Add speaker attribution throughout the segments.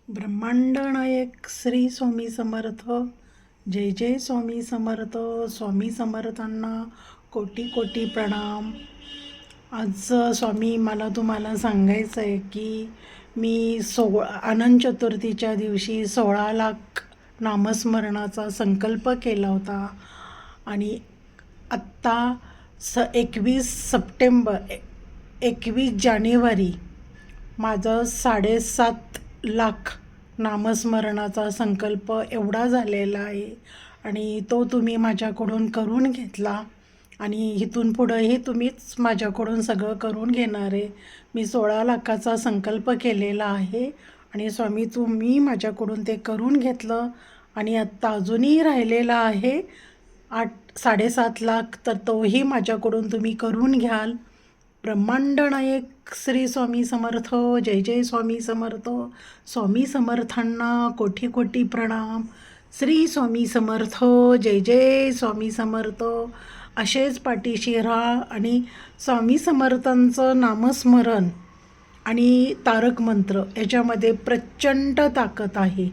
Speaker 1: ब्रह्मांड नायक श्री स्वामी समर्थ. जय जय स्वामी समर्थ. स्वामी समर्थांना कोटी कोटी प्रणाम. आज स्वामी मला तुम्हाला सांगायचं आहे की मी अनंत चतुर्थीच्या दिवशी 16 लाख नामस्मरणाचा संकल्प केला होता आणि आत्ता 21 सप्टेंबर 21 जानेवारी माझं 7.5 लाख नामस्मरणाचा संकल्प एवढा झालेला आहे आणि तो तुम्ही माझ्याकडून करून घेतला आणि इथून पुढंही तुम्हीच माझ्याकडून सगळं करून घेणार आहे. मी 16 लाखाचा संकल्प केलेला आहे आणि स्वामी तुम्ही माझ्याकडून ते करून घेतलं आणि आत्ता अजूनही राहिलेला आहे 7.5 लाख, तर तोही माझ्याकडून तुम्ही करून घ्याल. ब्रह्मांड नायक श्री स्वामी समर्थ. जय जय स्वामी समर्थ. स्वामी समर्थांना कोटी कोटी प्रणाम. श्री स्वामी समर्थ. जय जय स्वामी समर्थ. असेच पाठीशी राहा आणि स्वामी समर्थांचं नामस्मरण आणि तारक मंत्र याच्यामध्ये प्रचंड ताकद आहे.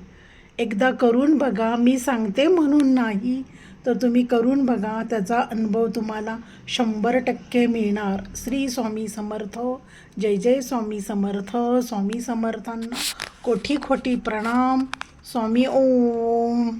Speaker 1: एकदा करून बघा. मी सांगते म्हणून नाही, तर तुम्ही करून बघा. त्याचा अनुभव तुम्हाला 100% मिळणार. श्री स्वामी समर्थ. जय जय स्वामी समर्थ. स्वामी समर्थांना कोटी कोटी प्रणाम. स्वामी ओम.